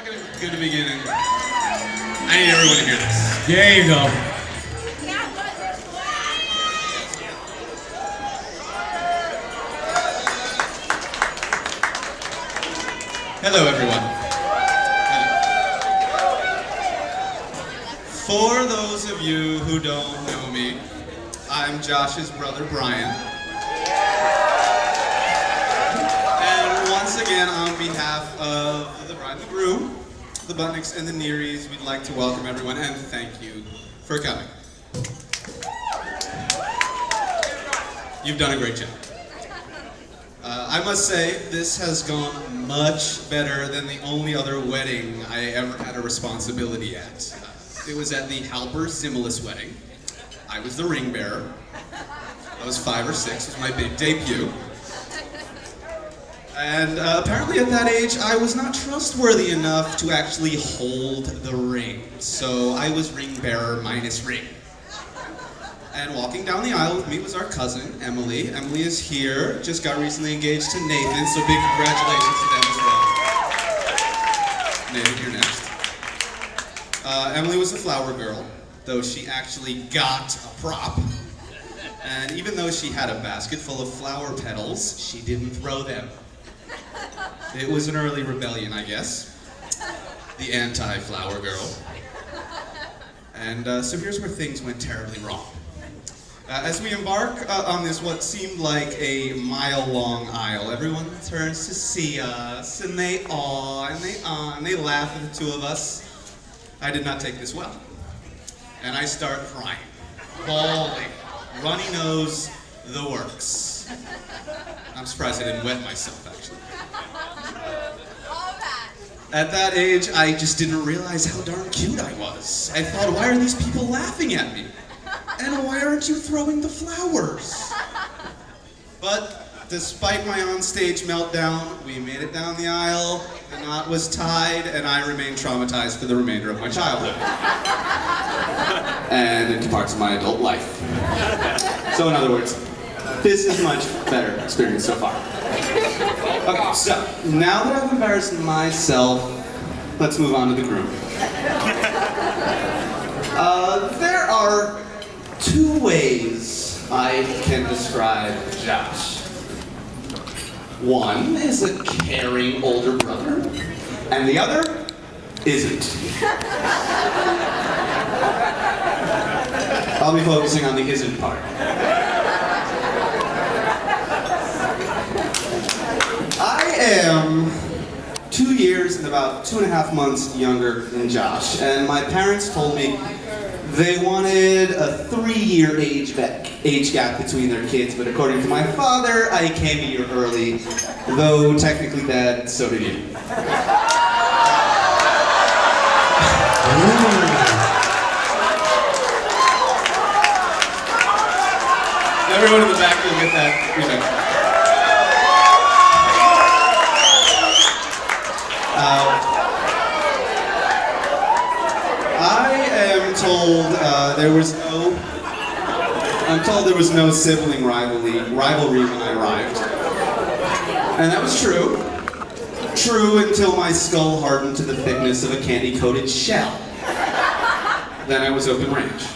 Good beginning. I need everyone to hear this. There you go. Hello, everyone. For those of you who don't know me, I'm Josh's brother, Brian. And once again, on behalf of the bride and the groom, the Butnicks and the Nearys, we'd like to welcome everyone and thank you for coming. You've done a great job. I must say, this has gone much better than the only other wedding I ever had a responsibility at. It was at the Halper Zimmelus wedding. I was the ring bearer. I was 5 or 6, it was my big debut. And apparently at that age, I was not trustworthy enough to actually hold the ring. So I was ring bearer minus ring. And walking down the aisle with me was our cousin, Emily. Emily is here, just got recently engaged to Nathan, so big congratulations to them as well. Nathan, you're next. Emily was the flower girl, though she actually got a prop. And even though she had a basket full of flower petals, she didn't throw them. It was an early rebellion, I guess. The anti-flower girl. And so here's where things went terribly wrong. As we embark on this what seemed like a mile-long aisle, everyone turns to see us, and they awe, and they and they laugh at the two of us. I did not take this well. And I start crying, bawling, runny nose, the works. I'm surprised I didn't wet myself, actually. At that age, I just didn't realize how darn cute I was. I thought, why are these people laughing at me? And why aren't you throwing the flowers? But despite my onstage meltdown, we made it down the aisle, the knot was tied, and I remained traumatized for the remainder of my childhood. And into parts of my adult life. So in other words, this is a much better experience so far. Okay, so now that I've embarrassed myself, let's move on to the groom. There are 2 ways I can describe Josh. One is a caring older brother, and the other isn't. I'll be focusing on the isn't part. I am 2 years and about 2.5 months younger than Josh, and my parents told me they wanted a 3-year age gap between their kids, but according to my father, I came a year early, though technically Dad, so did you. Everyone in the back will get that. I'm told there was no sibling rivalry when I arrived. And that was true. True until my skull hardened to the thickness of a candy-coated shell. Then I was open range.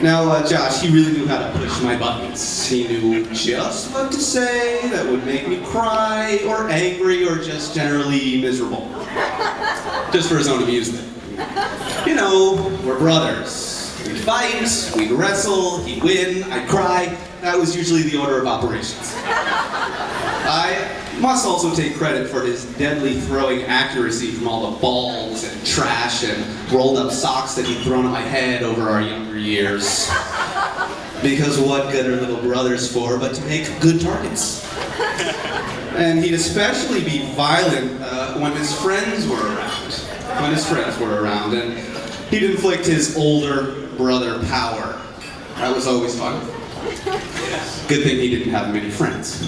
Now, Josh, he really knew how to push my buttons. He knew just what to say that would make me cry, or angry, or just generally miserable. Just for his own amusement. You know, we're brothers. We'd fight, we'd wrestle, he'd win, I'd cry. That was usually the order of operations. I must also take credit for his deadly throwing accuracy from all the balls and trash and rolled up socks that he'd thrown at my head over our younger years. Because what good are little brothers for but to make good targets? And he'd especially be violent when his friends were around. And he'd inflict his older brother power. That was always fun. Good thing he didn't have many friends.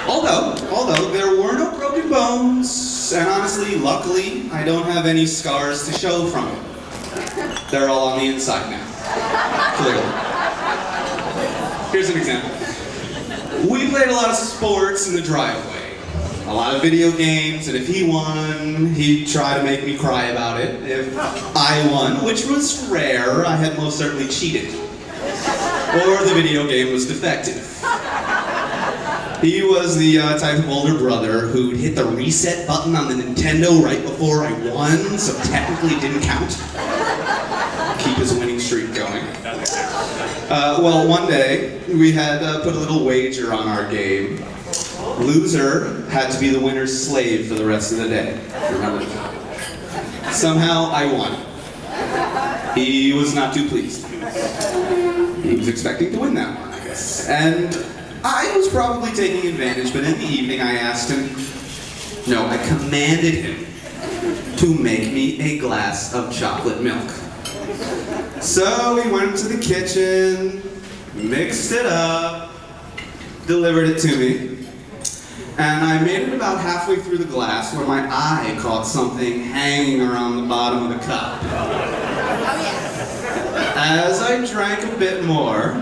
Although there were no broken bones, and honestly, luckily, I don't have any scars to show from it. They're all on the inside now. Clearly. Here's an example. We played a lot of sports in the driveway. a lot of video games, and if he won, he'd try to make me cry about it. If I won, which was rare, I had most certainly cheated. Or the video game was defective. He was the type of older brother who'd hit the reset button on the Nintendo right before I won, so technically it didn't count. Keep his winning streak going. Well, one day, we had put a little wager on our game. Loser had to be the winner's slave for the rest of the day. Remember? Somehow, I won. He was not too pleased. He was expecting to win that one, I guess. And I was probably taking advantage, but in the evening I asked him, no, I commanded him to make me a glass of chocolate milk. So he went to the kitchen, mixed it up, delivered it to me, and I made it about halfway through the glass where my eye caught something hanging around the bottom of the cup. As I drank a bit more,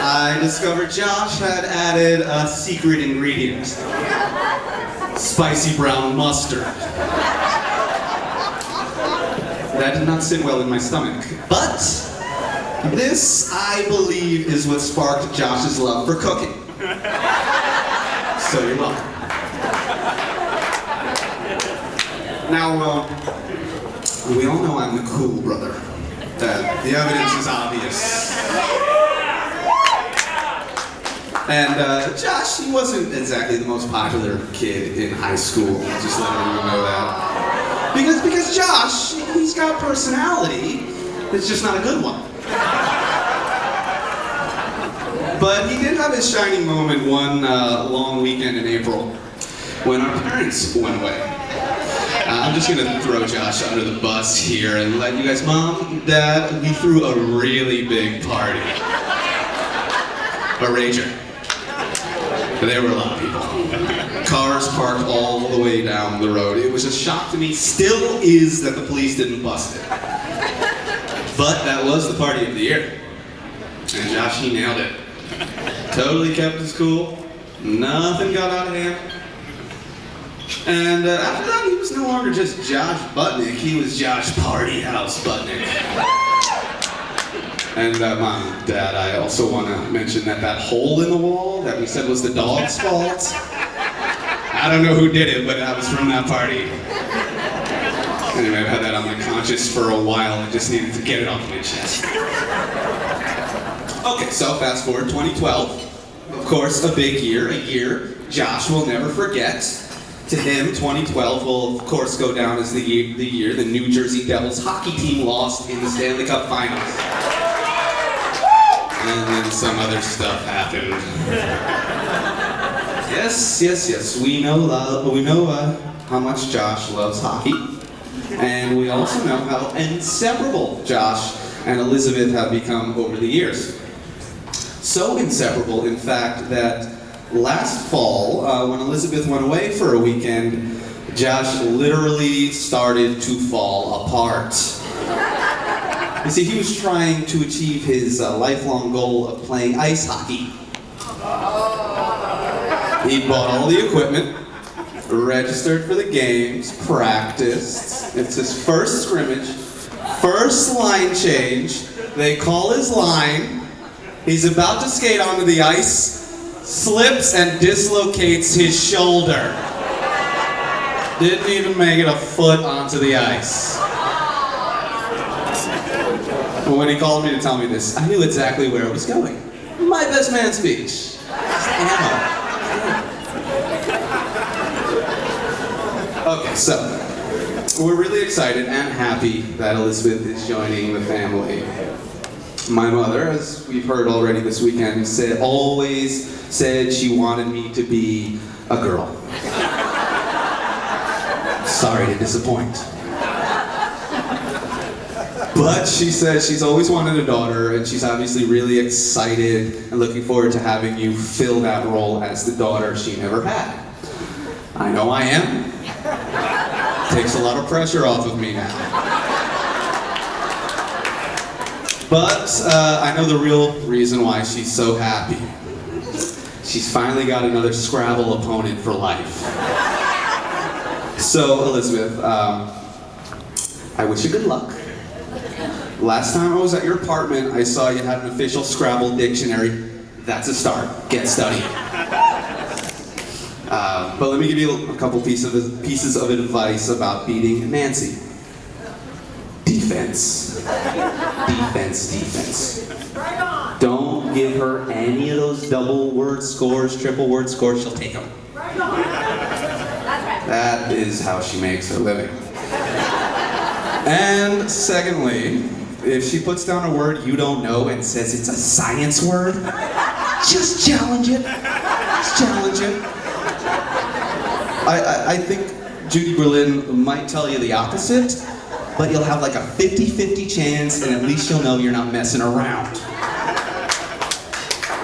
I discovered Josh had added a secret ingredient. Spicy brown mustard. That did not sit well in my stomach. But this, I believe, is what sparked Josh's love for cooking. So you're welcome. Now, we all know I'm the cool brother. The evidence is obvious. And Josh, he wasn't exactly the most popular kid in high school. Just letting everyone know that. Because Josh, he's got personality. It's just not a good one. But he did have his shining moment one long weekend in April when our parents went away. I'm just gonna throw Josh under the bus here and let you guys, Mom, Dad, we threw a really big party. A rager. There were a lot of people. Cars parked all the way down the road. It was a shock to me, still is, that the police didn't bust it. But that was the party of the year. And Josh, he nailed it. Totally kept his cool. Nothing got out of hand. And after that, he was no longer just Josh Butnick. He was Josh Party House Butnick. And Mom and Dad, I also want to mention that hole in the wall that we said was the dog's fault. I don't know who did it, but that was from that party. Anyway, I've had that on my conscience for a while. I just needed to get it off my chest. Okay, so fast forward 2012. Of course, a big year, a year Josh will never forget. To him, 2012 will, of course, go down as the year the New Jersey Devils hockey team lost in the Stanley Cup Finals. And then some other stuff happened. Yes. We know how much Josh loves hockey. And we also know how inseparable Josh and Elisabeth have become over the years. So inseparable, in fact, that last fall, when Elisabeth went away for a weekend, Josh literally started to fall apart. You see, he was trying to achieve his lifelong goal of playing ice hockey. He bought all the equipment, registered for the games, practiced. It's his first scrimmage, first line change. They call his line. He's about to skate onto the ice, slips and dislocates his shoulder. Didn't even make it a foot onto the ice. When he called me to tell me this, I knew exactly where it was going. My best man speech. Okay, so we're really excited and happy that Elisabeth is joining the family. My mother, as we've heard already this weekend, always said she wanted me to be a girl. Sorry to disappoint. But she says she's always wanted a daughter, and she's obviously really excited and looking forward to having you fill that role as the daughter she never had. I know I am. Takes a lot of pressure off of me now. But I know the real reason why she's so happy. She's finally got another Scrabble opponent for life. So, Elizabeth, I wish you good luck. Last time I was at your apartment, I saw you had an official Scrabble dictionary. That's a start. Get studying. But let me give you a couple pieces of advice about beating Nancy. Defense. Defense, defense. Don't give her any of those double word scores, triple word scores. She'll take them. That is how she makes her living. And secondly, if she puts down a word you don't know and says it's a science word, just challenge it. Just challenge it. I think Judy Berlin might tell you the opposite, but you'll have like a 50-50 chance, and at least you'll know you're not messing around.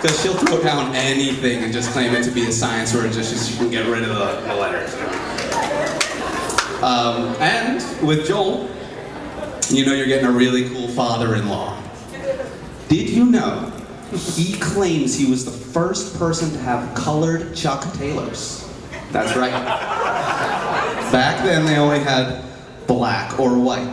Because she'll throw down anything and just claim it to be a science word just so she can get rid of the letters. And with Joel, you know you're getting a really cool father-in-law. Did you know he claims he was the first person to have colored Chuck Taylors? That's right. Back then they only had black or white.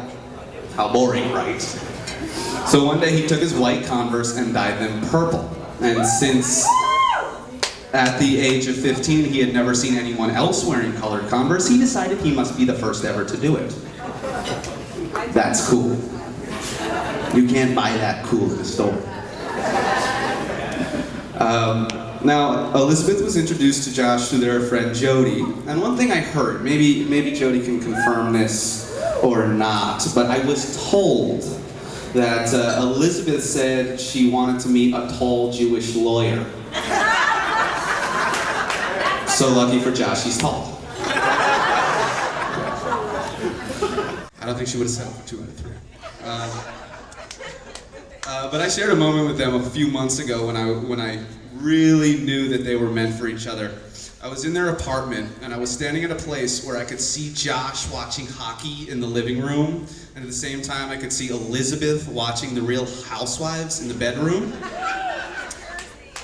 How boring, right? So one day he took his white Converse and dyed them purple. And since at the age of 15 he had never seen anyone else wearing colored Converse, he decided he must be the first ever to do it. That's cool. You can't buy that cool in the store. Now, Elisabeth was introduced to Josh through their friend Jody, and one thing I heard, maybe Jody can confirm this or not, but I was told that Elisabeth said she wanted to meet a tall Jewish lawyer. So lucky for Josh, he's tall. I don't think she would have settled for 2 out of 3. But I shared a moment with them a few months ago when I really knew that they were meant for each other. I was in their apartment and I was standing at a place where I could see Josh watching hockey in the living room, and at the same time I could see Elisabeth watching The Real Housewives in the bedroom.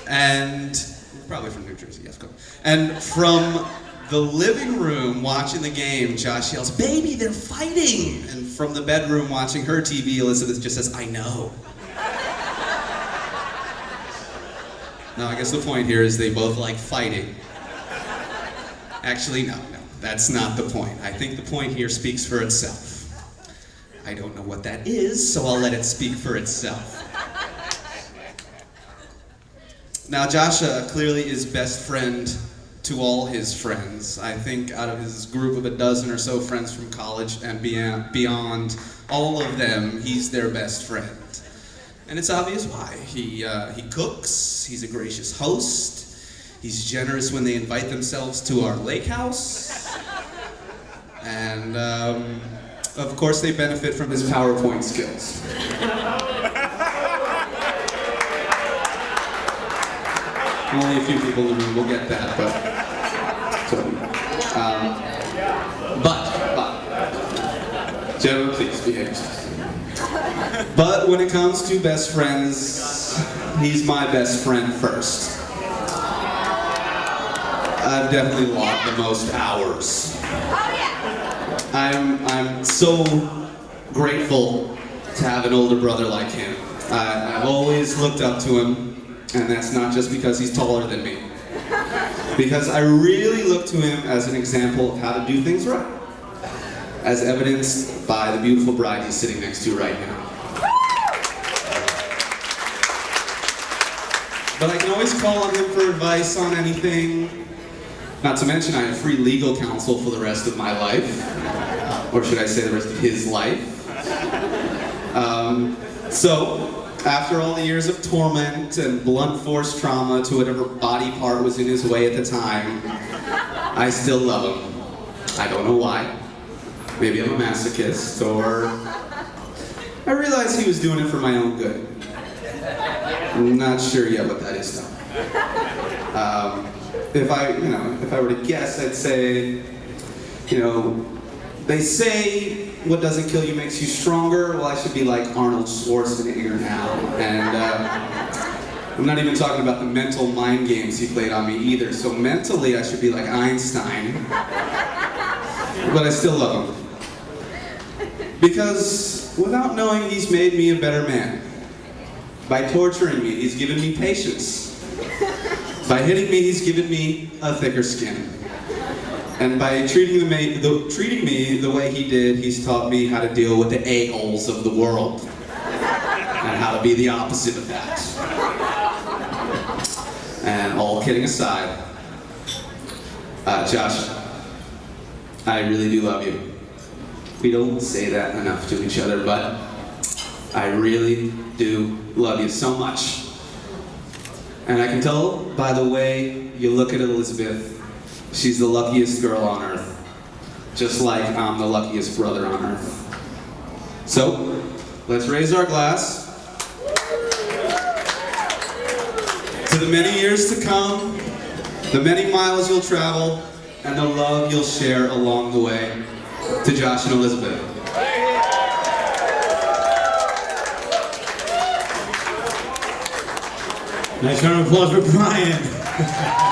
And probably from New Jersey, yes, go. And from the living room watching the game, Josh yells, "Baby, they're fighting!" And from the bedroom watching her TV, Elisabeth just says, "I know." Now, I guess the point here is they both like fighting. Actually, no, that's not the point. I think the point here speaks for itself. I don't know what that is, so I'll let it speak for itself. Now, Josh clearly is best friend to all his friends. I think out of his group of a dozen or so friends from college and beyond, all of them, he's their best friend. And it's obvious why. He cooks, he's a gracious host, he's generous when they invite themselves to our lake house, and of course they benefit from his PowerPoint skills. Only a few people in the room will get that, but gentlemen, please behave yourselves. But when it comes to best friends, he's my best friend first. I've definitely logged the most hours. I'm so grateful to have an older brother like him. I've always looked up to him, and that's not just because he's taller than me. Because I really look to him as an example of how to do things right, as evidenced by the beautiful bride he's sitting next to right now. But I can always call on him for advice on anything. Not to mention I have free legal counsel for the rest of my life. Or should I say the rest of his life. So, after all the years of torment and blunt force trauma to whatever body part was in his way at the time, I still love him. I don't know why. Maybe I'm a masochist, or I realized he was doing it for my own good. I'm not sure yet what that is though. If I were to guess, I'd say, they say what doesn't kill you makes you stronger. Well, I should be like Arnold Schwarzenegger now, and I'm not even talking about the mental mind games he played on me either. So mentally, I should be like Einstein. But I still love him. Because without knowing, he's made me a better man. By torturing me, he's given me patience. By hitting me, he's given me a thicker skin. And by treating me the way he did, he's taught me how to deal with the a-holes of the world. And how to be the opposite of that. And all kidding aside, Josh, I really do love you. We don't say that enough to each other, but I really do love you so much. And I can tell by the way you look at Elisabeth, she's the luckiest girl on earth. Just like I'm the luckiest brother on earth. So, let's raise our glass to the many years to come, the many miles you'll travel, and the love you'll share along the way. To Josh and Elisabeth. Nice round of applause for Brian.